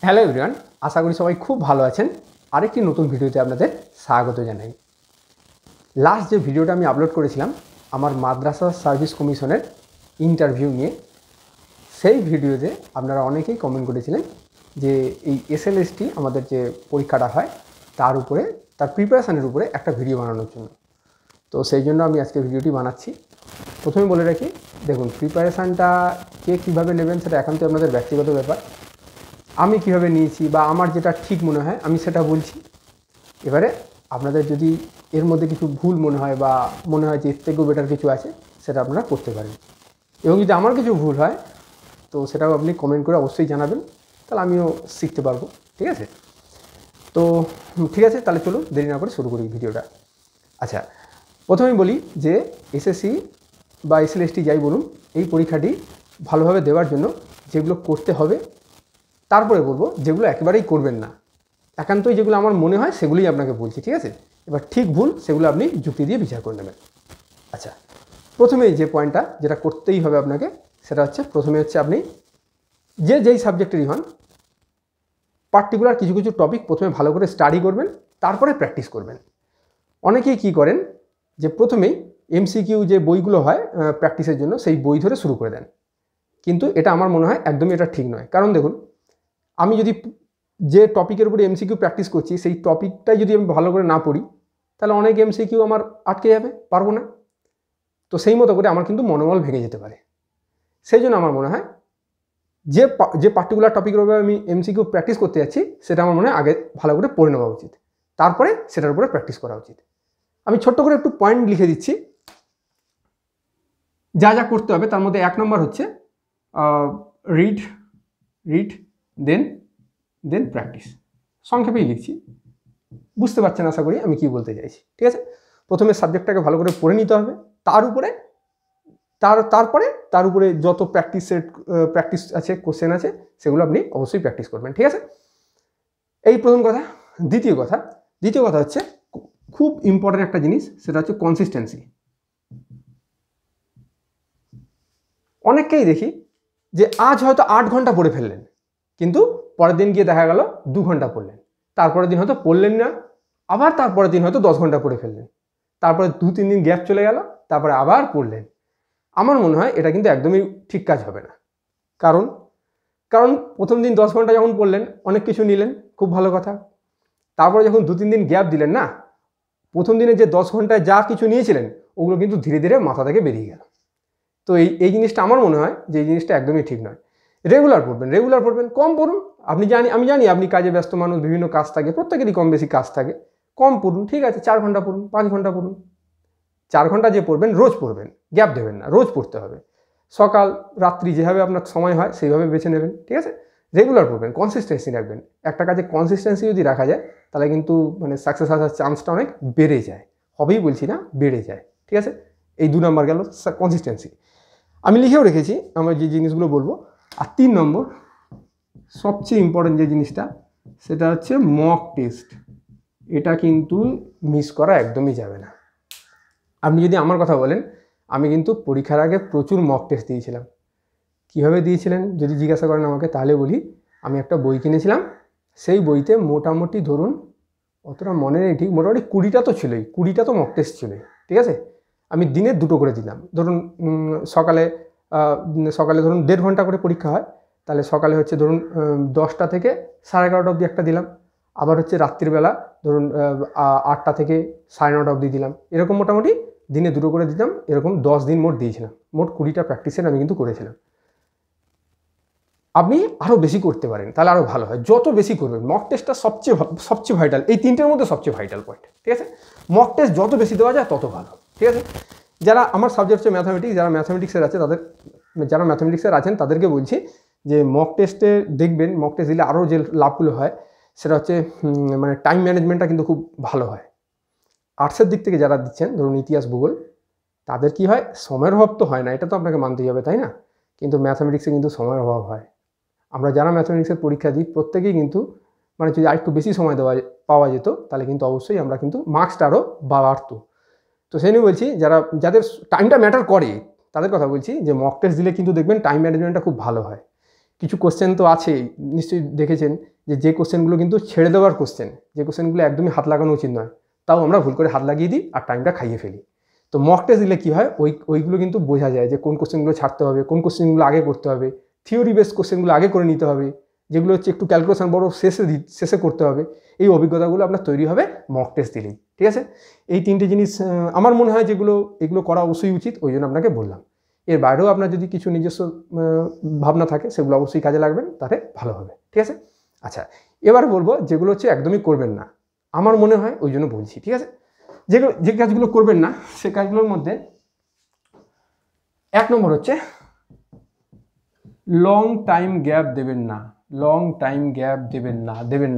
Hello everyone, আশা করি সবাই খুব ভালো আছেন। আরেকটি নতুন ভিডিওতে আপনাদের স্বাগত জানাই। লাস্ট যে ভিডিওটা আমি আপলোড করেছিলাম আমার মাদ্রাসা সার্ভিস কমিশনের ইন্টারভিউ নিয়ে, সেই ভিডিওতে আপনারা অনেকেই কমেন্ট করেছিলেন যে এই এসএলএসটি আমাদের যে পরীক্ষাটা হয় তার উপরে, তার প্রিপারেশানের উপরে একটা ভিডিও বানানোর জন্য। তো সেই জন্য আমি আজকে ভিডিওটি বানাচ্ছি। প্রথমে বলে রাখি, দেখুন, প্রিপারেশানটা কে কীভাবে নেবেন সেটা একান্তই আপনাদের ব্যক্তিগত ব্যাপার। আমি কিভাবে নিয়েছি বা আমার যেটা ঠিক মনে হয় আমি সেটা বলছি। এবারে আপনাদের যদি এর মধ্যে কিছু ভুল মনে হয় বা মনে হয় যে এর থেকেও বেটার কিছু আছে, সেটা আপনারা করতে পারেন। এবং যদি আমার কিছু ভুল হয় তো সেটাও আপনি কমেন্ট করে অবশ্যই জানাবেন, তাহলে আমিও শিখতে পারবো। ঠিক আছে? তো ঠিক আছে, তাহলে চলুন দেরি না করে শুরু করি ভিডিওটা। আচ্ছা, প্রথমেই বলি যে এসএসসি বা এসএলএসটি যাই বলুন, এই পরীক্ষাটি ভালোভাবে দেওয়ার জন্য যেগুলো করতে হবে, তারপরে বলবো যেগুলো একেবারেই করবেন না। একান্তই যেগুলো আমার মনে হয় সেগুলোই আপনাকে বলছি, ঠিক আছে? এবার ঠিক ভুল সেগুলো আপনি যুক্তি দিয়ে বিচার করে নেবেন। আচ্ছা, প্রথমেই যে পয়েন্টটা যেটা করতেই হবে আপনাকে, সেটা হচ্ছে প্রথমে হচ্ছে আপনি যেই সাবজেক্টেরই হন, পার্টিকুলার কিছু কিছু টপিক প্রথমে ভালো করে স্টাডি করবেন, তারপরে প্র্যাকটিস করবেন। অনেকেই কি করেন যে প্রথমেই এমসিকিউ যে বইগুলো হয় প্র্যাকটিসের জন্য, সেই বই ধরে শুরু করে দেন। কিন্তু এটা আমার মনে হয় একদমই এটা ঠিক নয়। কারণ দেখুন, আমি যদি যে টপিকের উপরে এমসিকিউ প্র্যাকটিস করছি সেই টপিকটাই যদি আমি ভালো করে না পড়ি, তাহলে অনেক এমসিকিউ আমার আটকে যাবে, পারবো না। তো সেই মতো করে আমার কিন্তু মনোবল ভেঙে যেতে পারে। সেই জন্য আমার মনে হয় যে পার্টিকুলার টপিকের উপরে আমি এমসিকিউ প্র্যাকটিস করতে যাচ্ছি, সেটা আমার মনে হয় আগে ভালো করে পড়ে নেওয়া উচিত, তারপরে সেটার উপরে প্র্যাকটিস করা উচিত। আমি ছোট্ট করে একটু পয়েন্ট লিখে দিচ্ছি যা যা করতে হবে। তার মধ্যে 1 নম্বর হচ্ছে রিড দেন প্র্যাকটিস। সংক্ষেপেই লিখছি, বুঝতে পারছেন আশা করি আমি কি বলতে চাইছি। ঠিক আছে? প্রথমে সাবজেক্টটাকে ভালো করে পড়ে নিতে হবে, তার উপরে যত প্র্যাকটিস আছে, কোশ্চেন আছে, সেগুলো আপনি অবশ্যই প্র্যাকটিস করবেন। ঠিক আছে? এই প্রথম কথা। দ্বিতীয় কথা হচ্ছে খুব ইম্পর্টেন্ট একটা জিনিস, সেটা হচ্ছে কনসিস্টেন্সি। অনেককেই দেখি যে আজ হয়তো 8 ঘন্টা পড়ে ফেললেন, কিন্তু পরের দিন গিয়ে দেখা গেল 2 ঘন্টা পড়লেন, তারপরের দিন হয়তো পড়লেন না, আবার তারপরের দিন হয়তো 10 ঘন্টা পড়ে ফেললেন, তারপরে 2-3 দিন গ্যাপ চলে গেল, তারপরে আবার পড়লেন। আমার মনে হয় এটা কিন্তু একদমই ঠিক কাজ হবে না। কারণ প্রথম দিন 10 ঘন্টা যখন পড়লেন, অনেক কিছু নিলেন, খুব ভালো কথা। তারপরে যখন 2-3 দিন গ্যাপ দিলেন না, প্রথম দিনে যে 10 ঘন্টায় যা কিছু নিয়েছিলেন ওগুলো কিন্তু ধীরে ধীরে মাথা থেকে বেরিয়ে গেল। তো এই জিনিসটা আমার মনে হয় যে এই জিনিসটা একদমই ঠিক নয়। রেগুলার পড়বেন, কম পড়ুন। আমি জানি আপনি কাজে ব্যস্ত মানুষ, বিভিন্ন কাজ থাকে, প্রত্যেকেরই কম বেশি কাজ থাকে। কম পড়ুন, ঠিক আছে, 4 ঘন্টা পড়ুন, 5 ঘন্টা পড়ুন। 4 ঘন্টা যে পড়বেন, রোজ পড়বেন, গ্যাপ দেবেন না, রোজ পড়তে হবে। সকাল রাত্রি যেভাবে আপনার সময় হয় সেইভাবে বেছে নেবেন। ঠিক আছে? রেগুলার পড়বেন, কনসিস্টেন্সি রাখবেন। একটা কাজে কনসিস্টেন্সি যদি রাখা যায়, তাহলে কিন্তু সাকসেস আসার চান্সটা অনেক বেড়ে যায়। হবেই বলছি না, বেড়ে যায়। ঠিক আছে? এই 2 নম্বর গেল কনসিস্টেন্সি। আমি লিখেও রেখেছি আমার যে জিনিসগুলো বলবো। আর 3 নম্বর সবচেয়ে ইম্পর্টেন্ট যে জিনিসটা, সেটা হচ্ছে মক টেস্ট। এটা কিন্তু মিস করা একদমই যাবে না। আপনি যদি আমার কথা বলেন, আমি কিন্তু পরীক্ষার আগে প্রচুর মক টেস্ট দিয়েছিলাম। কীভাবে দিয়েছিলেন যদি জিজ্ঞাসা করেন আমাকে, তাহলে বলি, আমি একটা বই কিনেছিলাম। সেই বইতে মোটামুটি ধরুন, অতটা মনে নেই ঠিক, মোটামুটি 20টা তো ছিলই, 20টা তো মক টেস্ট ছিলই। ঠিক আছে? আমি দিনে 2টো করে দিলাম। ধরুন সকালে ধরুন 1.5 ঘন্টা করে পরীক্ষা হয়, তাহলে সকালে হচ্ছে ধরুন 10টা থেকে 11:30 অবধি একটা দিলাম। আবার হচ্ছে রাত্রিবেলা ধরুন 8টা থেকে 9:30 অবধি দিলাম। এরকম মোটামুটি দিনে 2টো করে দিতাম। এরকম 10 দিন মোট দিয়েছিলাম। মোট 20টা প্র্যাকটিসের আমি কিন্তু করেছিলাম। আপনি আরও বেশি করতে পারেন, তাহলে আরও ভালো হয়। যত বেশি করবেন, মক টেস্টটা সবচেয়ে ভাইটাল, এই 3টের মধ্যে সবচেয়ে ভাইটাল পয়েন্ট। ঠিক আছে? মক টেস্ট যত বেশি দেওয়া যায় তত ভালো। ঠিক আছে? যারা আমার সাবজেক্ট হচ্ছে ম্যাথামেটিক্স, যারা ম্যাথামেটিক্সের আছেন তাদেরকে বলছি যে মক টেস্টে দেখবেন, মক টেস্ট দিলে আরও যে লাভগুলো হয় সেটা হচ্ছে টাইম ম্যানেজমেন্টটা কিন্তু খুব ভালো হয়। আর্টসের দিক থেকে যারা দিচ্ছেন, ধরুন ইতিহাস, ভূগোল, তাদের কি হয়, সময়ের অভাব তো হয় না, এটা তো আপনাকে মানতেই হবে, তাই না? কিন্তু ম্যাথামেটিক্সে কিন্তু সময়ের অভাব হয়। আমরা যারা ম্যাথামেটিক্সের পরীক্ষা দিই প্রত্যেকেই কিন্তু যদি আরেকটু বেশি সময় পাওয়া যেত, তাহলে কিন্তু অবশ্যই আমরা কিন্তু মার্কসটা আরও বাড়তো। তো সেই নিয়ে বলছি, যাদের টাইমটা ম্যাটার করে তাদের কথা বলছি, যে মক টেস্ট দিলে কিন্তু দেখবেন টাইম ম্যানেজমেন্টটা খুব ভালো হয়। কিছু কোশ্চেন তো আছেই, নিশ্চয়ই দেখেছেন যে কোশ্চেনগুলো কিন্তু ছেড়ে দেওয়ার কোশ্চেন, যে কোশ্চেনগুলো একদমই হাত লাগানো উচিত নয়, তাও আমরা ভুল করে হাত লাগিয়ে দিই আর টাইমটা খাইয়ে ফেলি। তো মক টেস্ট দিলে কী হয়, ওইগুলো কিন্তু বোঝা যায় যে কোন কোশ্চেনগুলো ছাড়তে হবে, কোন কোশ্চেনগুলো আগে করতে হবে, থিওরি বেস কোশ্চেনগুলো আগে করে নিতে হবে, যেগুলো হচ্ছে একটু ক্যালকুলেশন বড় শেষে করতে হবে। এই অভিজ্ঞতাগুলো আপনার তৈরি হবে মক টেস্ট দিলেই। ঠিক আছে, এই তিনটে জিনিস আমার মনে হয় এগুলো করা অবশ্যই উচিত, ওই জন্য আপনাকে বললাম। এর বাইরেও আপনার যদি কিছু নিজস্ব ভাবনা থাকে সেগুলো অবশ্যই কাজে লাগবেন, তাহলে ভালো হবে। ঠিক আছে, আচ্ছা এবার বলবো যেগুলো হচ্ছে একদমই করবেন না, আমার মনে হয় ওই জন্য বলছি। ঠিক আছে, যে কাজগুলো করবেন না সে কাজগুলোর মধ্যে 1 নম্বর হচ্ছে লং টাইম গ্যাপ দেবেন না। লং টাইম গ্যাপ দেবেন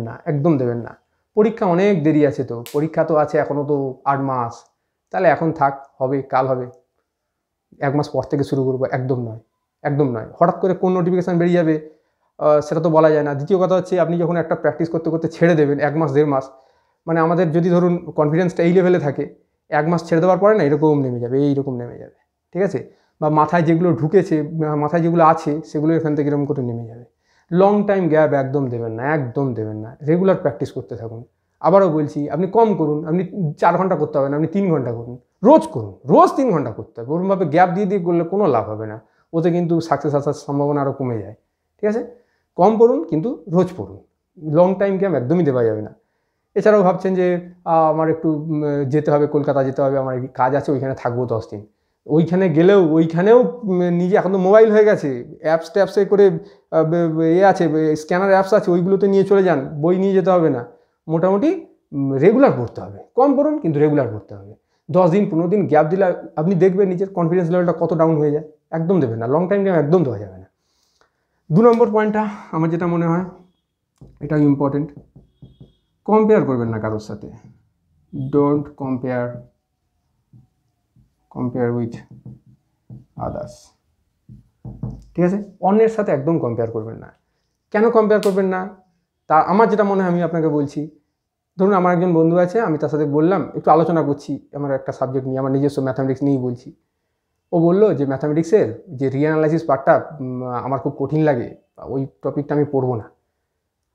না, একদম দেবেন না। পরীক্ষা অনেক দেরি আছে, তো পরীক্ষা তো আছে এখনও তো 8 মাস, তাহলে এখন থাক, হবে কাল হবে, 1 মাস পর থেকে শুরু করবো, একদম নয়, একদম নয়। হঠাৎ করে কোন নোটিফিকেশান বেরিয়ে যাবে সেটা তো বলা যায় না। দ্বিতীয় কথা হচ্ছে আপনি যখন একটা প্র্যাকটিস করতে করতে ছেড়ে দেবেন 1 মাস 1.5 মাস, মানে আমাদের যদি ধরুন কনফিডেন্সটা এই লেভেলে থাকে, 1 মাস ছেড়ে দেওয়ার পরে না এরকম নেমে যাবে, এইরকম নেমে যাবে। ঠিক আছে, বা মাথায় যেগুলো ঢুকেছে, মাথায় যেগুলো আছে সেগুলো এখান থেকে এরকম করে নেমে যাবে। লং টাইম গ্যাপ একদম দেবেন না, একদম দেবেন না। রেগুলার প্র্যাকটিস করতে থাকুন। আবারও বলছি, আপনি কম করুন, আপনি 4 ঘন্টা করতে হবে না, আপনি 3 ঘন্টা করুন, রোজ করুন, রোজ 3 ঘন্টা করতে হবে। ওরকমভাবে গ্যাপ দিয়ে করলে কোনো লাভ হবে না, ওতে কিন্তু সাকসেস আসার সম্ভাবনা আরও কমে যায়। ঠিক আছে, কম পড়ুন কিন্তু রোজ পড়ুন, লং টাইম গ্যাপ একদমই দেওয়া যাবে না। এছাড়াও ভাবছেন যে আমার একটু যেতে হবে, কলকাতা যেতে হবে, আমার কাজ আছে, ওইখানে থাকবো 10 দিন। ওইখানেও নিজে এখন তো মোবাইল হয়ে গেছে, ট্যাপসে করে আছে, স্ক্যানার অ্যাপস আছে, ওইগুলোতে নিয়ে চলে যান, বই নিয়ে যেতে হবে না। মোটামুটি রেগুলার পড়তে হবে, কম পড়ুন কিন্তু রেগুলার পড়তে হবে। 10 দিন 15 দিন গ্যাপ দিলে আপনি দেখবেন নিজের কনফিডেন্স লেভেলটা কত ডাউন হয়ে যায়। একদম দেবেন না, লং টাইম গ্যাপ একদম দেওয়া যাবে না। 2 নম্বর পয়েন্টটা আমার যেটা মনে হয় এটাও ইম্পর্টেন্ট, কম্পেয়ার করবেন না কারোর সাথে। Don't compare with others. ঠিক আছে, অন্যের সাথে একদম কম্পেয়ার করবেন না। কেন কম্পেয়ার করবেন না তা আমার যেটা মনে হয় আমি আপনাকে বলছি। ধরুন আমার একজন বন্ধু আছে, আমি তার সাথে বললাম, একটু আলোচনা করছি আমার একটা সাবজেক্ট নিয়ে, আমার নিজস্ব ম্যাথামেটিক্স নিয়েই বলছি। ও বললো যে ম্যাথামেটিক্সের যে রিঅ্যানালাইসিস পার্টটা আমার খুব কঠিন লাগে, ওই টপিকটা আমি পড়বো না।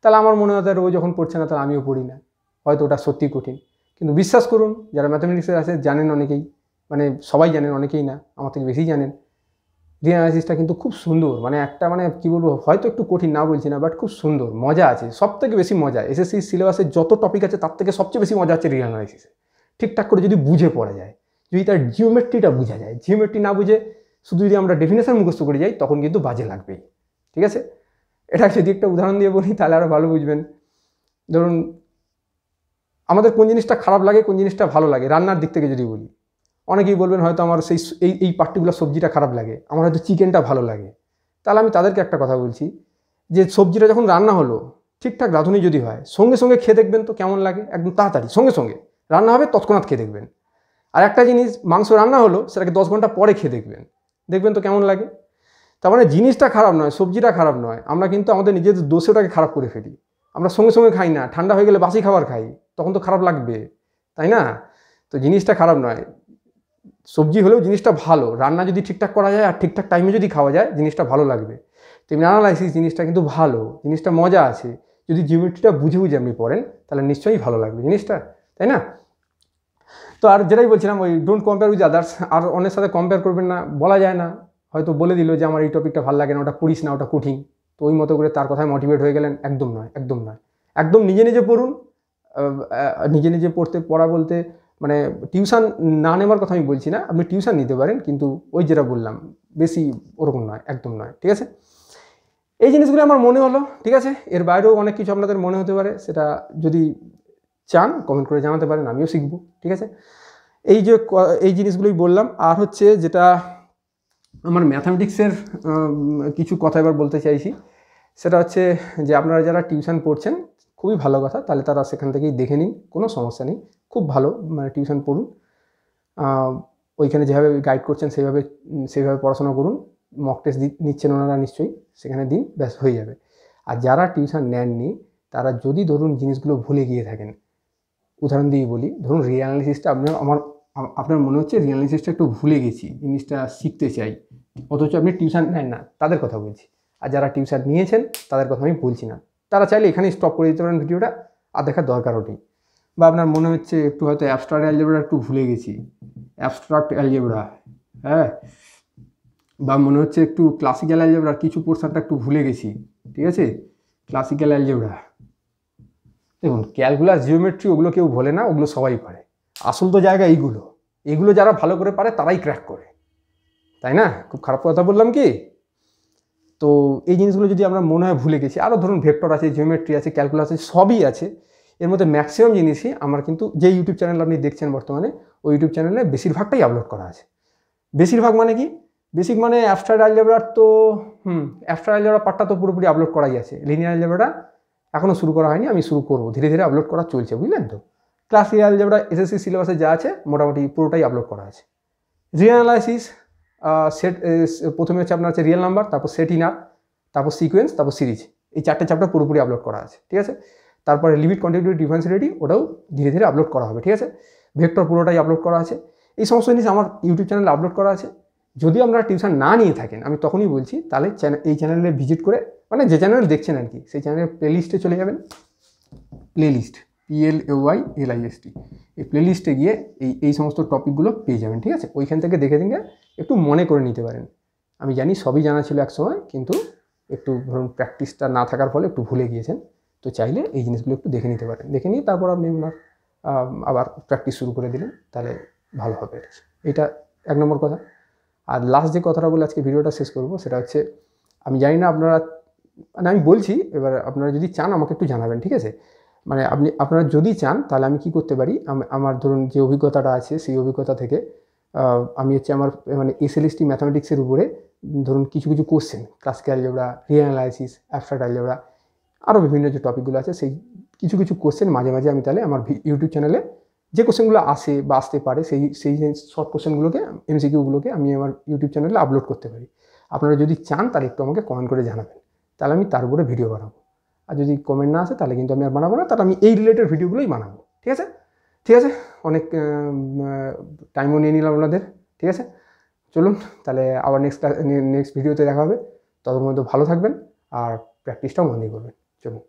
তাহলে আমার মনে হয় ও যখন পড়ছে না তাহলে আমিও পড়ি না, হয়তো ওটা সত্যি কঠিন। কিন্তু বিশ্বাস করুন, যারা ম্যাথামেটিক্সের আছে জানেন অনেকেই, মানে সবাই জানেন, অনেকেই না, আমার থেকে বেশি জানেন। রিঅ্যানালাইসিসটা কিন্তু খুব সুন্দর, মানে একটা মানে কী বলবো, হয়তো একটু কঠিন, না বলছি না, বাট খুব সুন্দর, মজা আছে, সব থেকে বেশি মজা। এসএসসি সিলেবাসের যত টপিক আছে তার থেকে সবচেয়ে বেশি মজা হচ্ছে রিঅ্যানালাইসিসে। ঠিকঠাক করে যদি বুঝে পড়া যায়, যদি তার জিওমেট্রিটা বোঝা যায়। জিওমেট্রি না বুঝে শুধু যদি আমরা ডেফিনেশন মুখস্থ করে যাই তখন কিন্তু বাজে লাগবেই। ঠিক আছে, এটা যদি একটা উদাহরণ দিয়ে বলি তাহলে আরও ভালো বুঝবেন। ধরুন আমাদের কোন জিনিসটা খারাপ লাগে, কোন জিনিসটা ভালো লাগে, রান্নার দিক থেকে যদি বলি, অনেকেই বলবেন হয়তো আমার এই পার্টিকুলার সবজিটা খারাপ লাগে, আমার হয়তো চিকেনটা ভালো লাগে। তাহলে আমি তাদেরকে একটা কথা বলছি যে সবজিটা যখন রান্না হলো, ঠিকঠাক রাঁধুনি যদি হয়, সঙ্গে সঙ্গে খেয়ে দেখবেন তো কেমন লাগে, একদম তাড়াতাড়ি সঙ্গে সঙ্গে রান্না হবে, তৎক্ষণাৎ খেয়ে দেখবেন। আর একটা জিনিস, মাংস রান্না হলো, সেটাকে 10 ঘন্টা পরে খেয়ে দেখবেন তো কেমন লাগে। তার মানে জিনিসটা খারাপ নয়, সবজিটা খারাপ নয়, আমরা কিন্তু আমাদের নিজেদের দোষে ওটাকে খারাপ করে ফেলি। আমরা সঙ্গে সঙ্গে খাই না, ঠান্ডা হয়ে গেলে বাসি খাবার খাই, তখন তো খারাপ লাগবে, তাই না? তো জিনিসটা খারাপ নয়, সবজি হলেও জিনিসটা ভালো, রান্না যদি ঠিকঠাক করা যায় আর ঠিকঠাক টাইমে যদি খাওয়া যায় জিনিসটা ভালো লাগবে। তেমনি অ্যানালাইসিস জিনিসটা কিন্তু ভালো, জিনিসটা মজা আছে, যদি জিওমেট্রিটা বুঝে আপনি পড়েন তাহলে নিশ্চয়ই ভালো লাগবে জিনিসটা, তাই না? তো আর যেটাই বলছিলাম, ওই ডোন্ট কম্পেয়ার উইথ আদার্স, আর অন্যের সাথে কম্পেয়ার করবেন না, বলা যায় না, হয়তো বলে দিল যে আমার এই টপিকটা ভালো লাগে না, ওটা পড়িস না, ওটা কঠিন, তো ওই মতো করে তার কথায় মোটিভেট হয়ে গেলেন, একদম নয়, একদম নয়। একদম নিজে পড়ুন। নিজে পড়া বলতে মানে টিউশন না নেওয়ার কথা আমি বলছি না, আপনি টিউশন নিতে পারেন, কিন্তু ওই যেটা বললাম বেশি ওরকম নয়, একদম নয়। ঠিক আছে, এই জিনিসগুলো আমার মনে হলো। ঠিক আছে, এর বাইরেও অনেক কিছু আপনাদের মনে হতে পারে, সেটা যদি চান কমেন্ট করে জানাতে পারেন, আমিও শিখবো। ঠিক আছে, এই জিনিসগুলোই বললাম। আর হচ্ছে যেটা আমার ম্যাথামেটিক্সের কিছু কথা এবার বলতে চাইছি, সেটা হচ্ছে যে আপনারা যারা টিউশন পড়ছেন খুবই ভালো কথা, তাহলে তারা সেখান থেকেই দেখে নিন, কোনো সমস্যা নেই, খুব ভালো, মানে টিউশন পড়ুন, ওইখানে যেভাবে গাইড করছেন সেইভাবে পড়াশোনা করুন, মক টেস্ট নিচ্ছেন ওনারা নিশ্চয়ই, সেখানে দিন, ব্যাস হয়ে যাবে। আর যারা টিউশন নেননি তারা যদি ধরুন জিনিসগুলো ভুলে গিয়ে থাকেন, উদাহরণ দিয়ে বলি, ধরুন রিঅ্যানালাইসিসটা আপনার মনে হচ্ছে রিঅ্যানালাইসিসটা একটু ভুলে গেছি, জিনিসটা শিখতে চাই, অথচ আপনি টিউশন নেন না, তাদের কথা বলছি। আর যারা টিউশন নিয়েছেন তাদের কথা আমি বলছি না, তারা চাইলে এখানেই স্টপ করে দিতে পারেন ভিডিওটা, আর দেখার দরকারও নেই। বা আপনার মনে হচ্ছে একটু হয়তো অ্যাবস্ট্রাক্ট অ্যালজেব্রা একটু ভুলে গেছি, অ্যাবস্ট্রাক্ট অ্যালজেব্রা, হ্যাঁ, বা মনে হচ্ছে একটু ক্লাসিক্যাল অ্যালজেব্রার কিছু পোর্শনটা একটু ভুলে গেছি, ঠিক আছে, ক্লাসিক্যাল অ্যালজেব্রা। দেখুন ক্যালকুলাস, জিওমেট্রি ওগুলো কেউ ভোলে না, ওগুলো সবাই পারে। আসল তো জায়গা এগুলো যারা ভালো করে পারে তারাই ক্র্যাক করে, তাই না? খুব খারাপ কথা বললাম কি? তো এই জিনিসগুলো যদি আমরা মনে হয় ভুলে গেছি, আরও ধরুন ভেক্টর আছে, জিওমেট্রি আছে, ক্যালকুলাস আছে, সবই আছে। এর মধ্যে ম্যাক্সিমাম জিনিসই আমার কিন্তু যে ইউটিউব চ্যানেল আপনি দেখছেন বর্তমানে, ওই ইউটিউব চ্যানেলে বেশিরভাগটাই আপলোড করা আছে। বেশিরভাগ মানে কি? বেসিক মানে অ্যাবস্ট্রাক্ট অ্যালজেব্রার তো অ্যাবস্ট্রাক্ট অ্যালজেব্রা পার্টটা তো পুরোপুরি আপলোড করাই আছে। লিনিয়ার অ্যালজেব্রাটা এখনও শুরু করা হয়নি, আমি শুরু করবো, ধীরে ধীরে আপলোড করা চলছে, বুঝলেন তো? ক্লাসিক্যাল অ্যালজেব্রা এসএসসি সিলেবাসে যা আছে মোটামুটি পুরোটাই আপলোড করা আছে। রিয়েল অ্যানালাইসিস, সেট, প্রথমে হচ্ছে আপনার হচ্ছে রিয়েল নাম্বার, তারপর সেট ইনার, তারপর সিকোয়েন্স, তারপর সিরিজ, এই 4টে চ্যাপ্টার পুরোপুরি আপলোড করা আছে, ঠিক আছে? তারপরে লিমিট, কন্টিনিউটি, ডিফারেন্সিয়েটি, ওটাও ধীরে ধীরে আপলোড করা হবে, ঠিক আছে? ভেক্টর পুরোটাই আপলোড করা আছে। এই সমস্ত জিনিস আমার ইউটিউব চ্যানেলে আপলোড করা আছে। যদি আপনারা টিউশন না নিয়ে থাকেন, আমি তখনই বলছি, তাহলে এই চ্যানেলে ভিজিট করে, মানে যে চ্যানেল দেখছেন আর কি, সেই চ্যানেলের প্লেলিস্টে চলে যাবেন। প্লেলিস্ট, PLAYLIST, এই প্লেলিস্টে গিয়ে এই সমস্ত টপিকগুলো পেয়ে যাবেন, ঠিক আছে? ওইখান থেকে দেখে একটু মনে করে নিতে পারেন। আমি জানি সবই জানা ছিল এক সময়, কিন্তু একটু ধরুন প্র্যাকটিসটা না থাকার ফলে একটু ভুলে গিয়েছেন। তো চাইলে এই জিনিসগুলো একটু দেখে নিতে পারেন, দেখে নিয়ে তারপর আপনি আপনার আবার প্র্যাকটিস শুরু করে দিলেন, তাহলে ভালো হবে। এটা 1 নম্বর কথা। আর লাস্ট যে কথাটা বলে আজকে ভিডিওটা শেষ করব, সেটা হচ্ছে, আমি জানি না আপনারা, মানে আমি বলছি, এবার আপনারা যদি চান আমাকে একটু জানাবেন, ঠিক আছে? মানে আপনারা যদি চান তাহলে আমি কি করতে পারি, আমার ধরুন যে অভিজ্ঞতাটা আছে সেই অভিজ্ঞতা থেকে আমি হচ্ছে আমার মানে SLST ম্যাথামেটিক্সের উপরে ধরুন কিছু কিছু question, classical algebra, real analysis, abstract algebra, আরও বিভিন্ন যে টপিকগুলো আছে, সেই কিছু কিছু কোশ্চেন মাঝে মাঝে আমি তাহলে আমার ইউটিউব চ্যানেলে যে কোশ্চেনগুলো আসে বা আসতে পারে, সেই শর্ট কোশ্চেনগুলোকে, MCQগুলোকে আমি আমার ইউটিউব চ্যানেলে আপলোড করতে পারি। আপনারা যদি চান তাহলে একটু আমাকে কমেন্ট করে জানাবেন, তাহলে আমি তার উপরে ভিডিও বানাবো। আর যদি কমেন্ট না আসে তাহলে কিন্তু আমি আর বানাবো না, তাহলে আমি এই রিলেটেড ভিডিওগুলোই বানাবো, ঠিক আছে? ঠিক আছে, অনেক টাইমও নিয়ে নিলাম আপনাদের, ঠিক আছে? চলুন তাহলে আবার নেক্সট ভিডিওতে দেখা হবে। ততক্ষণ পর্যন্ত ভালো থাকবেন আর প্র্যাকটিসটাও মন দিয়ে করবেন। চলুন।